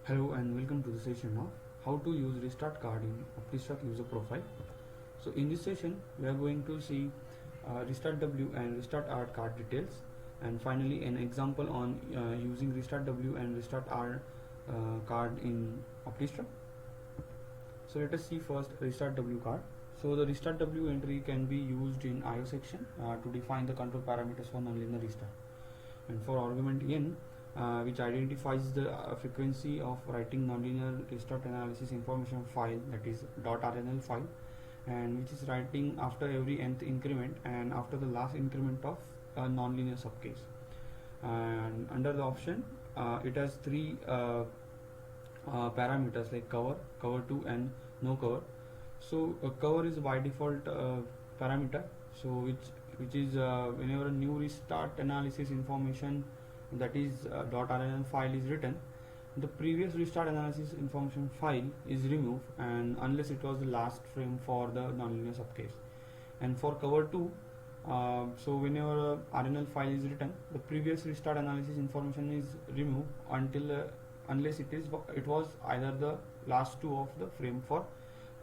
Hello and welcome to the session of how to use restart card in OptiStruct user profile. So in this session we are going to see restart W and restart R card details, and finally an example on using restart W and restart R card in OptiStruct. So let us see first restart W card. So the restart W entry can be used in IO section to define the control parameters for nonlinear restart, and for argument n, which identifies the frequency of writing nonlinear restart analysis information file, that is .rnl file, and which is writing after every nth increment and after the last increment of a nonlinear subcase. And under the option, it has three parameters like cover, cover 2 and no cover. So cover is by default parameter, so which is whenever a new restart analysis information, that is .rnl file is written, the previous restart analysis information file is removed, and unless it was the last frame for the nonlinear subcase. And for cover 2, so whenever a RNL file is written, the previous restart analysis information is removed until unless it was either the last two of the frame for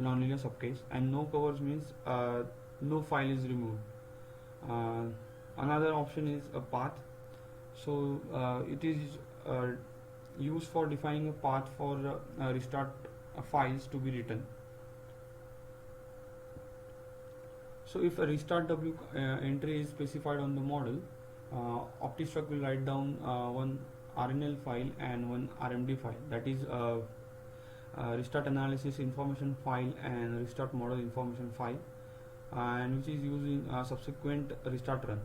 nonlinear subcase, and no covers means no file is removed. Another option is a path. So it is used for defining a path for restart files to be written. So if a restart W entry is specified on the model, OptiStruct will write down one RNL file and one RMD file, that is restart analysis information file and restart model information file, and which is used in subsequent restart run.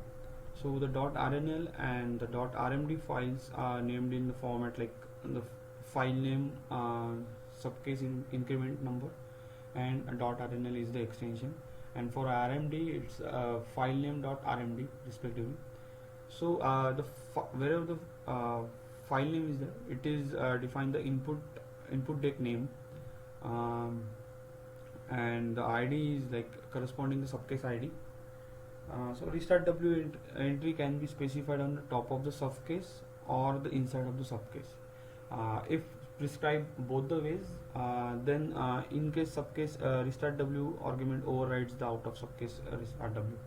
So the .rnl and the .rmd files are named in the format like the file name, subcase increment number, and .rnl is the extension, and for RMD it's file name .rmd respectively. So wherever the file name is there, it is defined the input deck name, and the ID is like corresponding the subcase ID. So restart W entry can be specified on the top of the subcase or the inside of the subcase. If prescribed both the ways, then in case subcase restart W argument overrides the out of subcase restart W.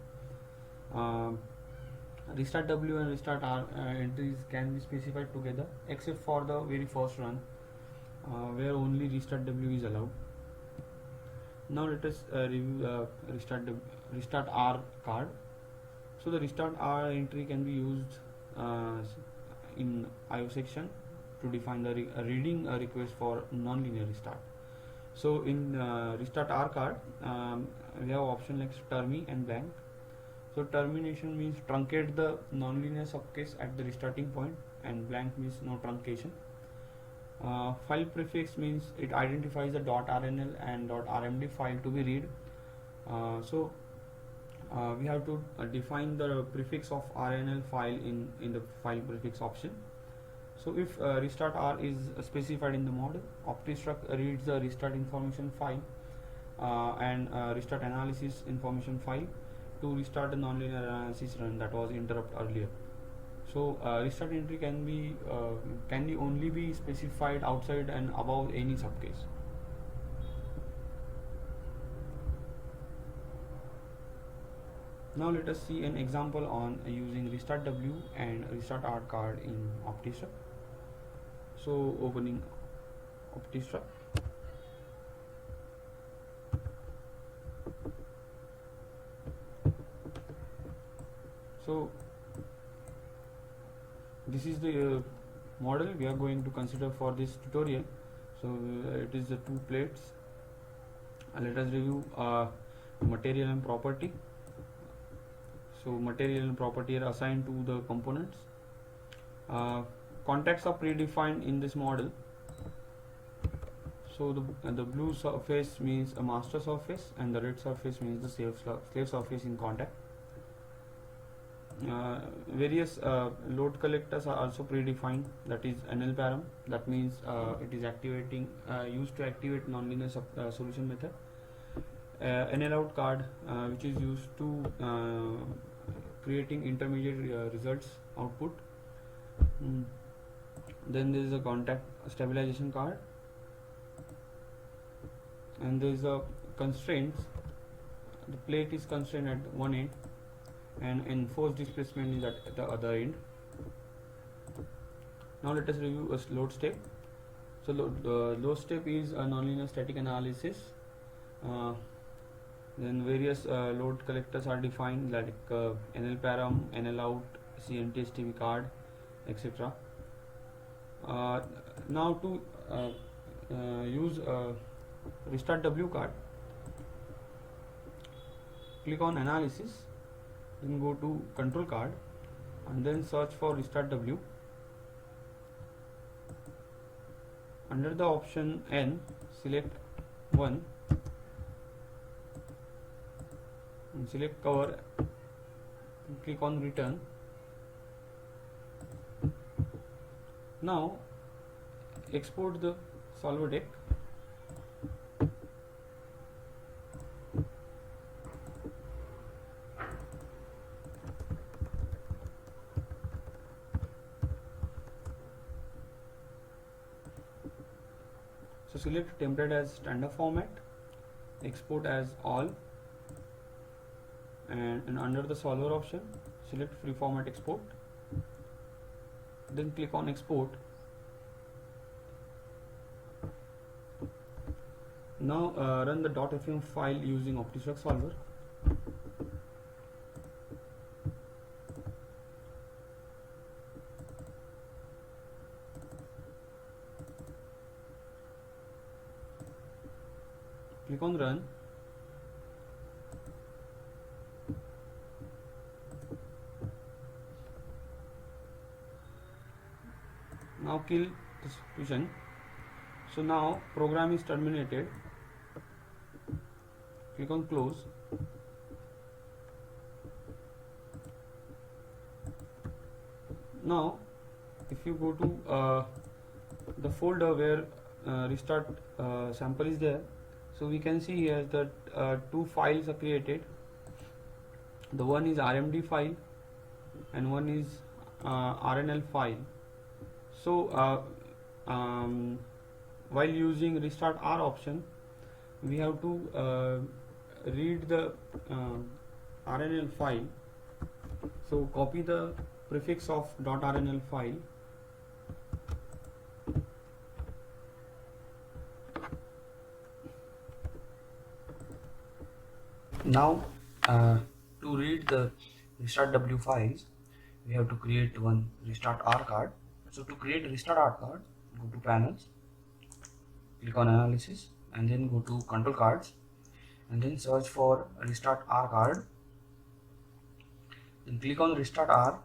Restart W and restart R entries can be specified together except for the very first run, where only restart W is allowed. Now let us review the restart R card. So the restart R entry can be used in IO section to define the reading a request for nonlinear restart. So in restart R card, we have option like termi and blank. So termination means truncate the nonlinear subcase at the restarting point, and blank means no truncation. File prefix means it identifies the .rnl and .rmd file to be read. So we have to define the prefix of RNL file in the file prefix option. So if restart R is specified in the model, OptiStruct reads the restart information file and restart analysis information file to restart the nonlinear analysis run that was interrupted earlier. So restart entry can only be specified outside and above any subcase. Now let us see an example on using restart W and restart R card in OptiStruct. So opening OptiStruct. So this is the model we are going to consider for this tutorial. So it is the two plates. Let us review material and property. So material and property are assigned to the components. Contacts are predefined in this model. So the blue surface means a master surface, and the red surface means the slave surface in contact. Various load collectors are also predefined, that is NL param, that means it is used to activate nonlinear solution method. NL out card, which is used to creating intermediate results output. Then there is a contact stabilization card, and there is a constraints. The plate is constrained at one end, and enforced displacement is at the other end. Now let us review a load step. So load step is a nonlinear static analysis. Then various load collectors are defined, like NL param, NL out, CNT STB card, etc. Now to use restart W card, click on analysis, then go to control card, and then search for restart W. Under the option N, select 1 and select cover and click on return. Now export the solver deck. So select template as standard format, export as all, and under the solver option select free format export, then click on export. Now run the .fm file using OptiStruct solver. Click on run. Now kill this fusion. So now program is terminated. Click on close. Now if you go to the folder where restart sample is there, so we can see here that two files are created. The one is RMD file and one is RNL file. So while using restart R option, we have to read the RNL file. So copy the prefix of .rnl file, now to read the restart W files, we have to create one restart R card. So to create restart R card, go to panels, click on analysis, and then go to control cards, and then search for restart R card. Then click on restart R,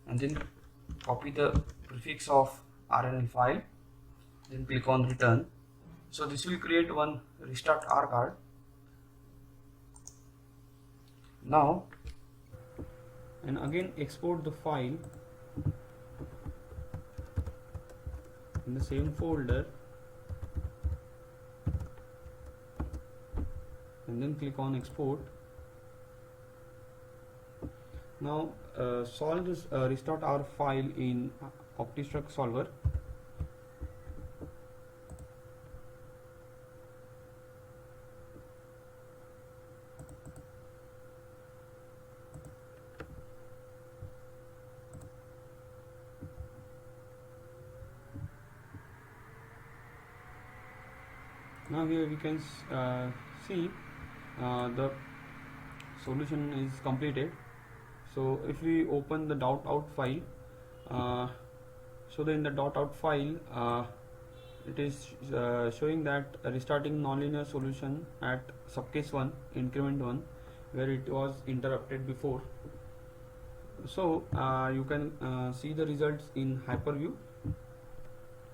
and then copy the prefix of RNL file, then click on return. So this will create one restart R card. Now and again export the file in the same folder, and then click on export. Now solve this restart R file in OptiStruct solver. Now here we can see the solution is completed. So if we open the .out file, so then in the .out file it is showing that restarting nonlinear solution at subcase 1 increment 1 where it was interrupted before. So you can see the results in Hyperview.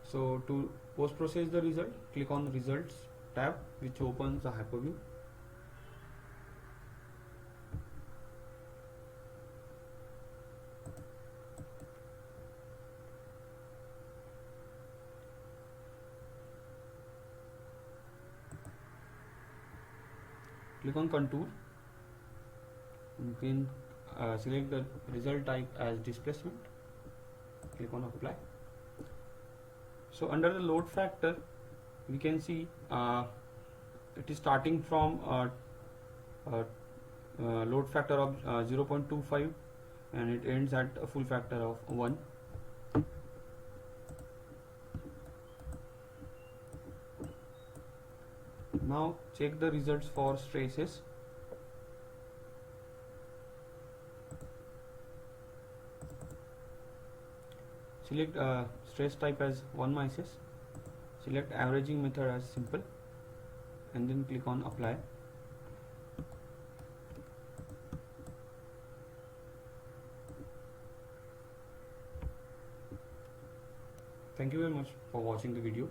So to post process the result, click on results tab, which opens the Hyperview. Click on contour. You can select the result type as displacement. Click on apply. So under the load factor, we can see it is starting from uh, load factor of 0.25 and it ends at a full factor of 1. Now check the results for stresses. Select stress type as 1 Mises. Select averaging method as simple and then click on apply. Thank you very much for watching the video.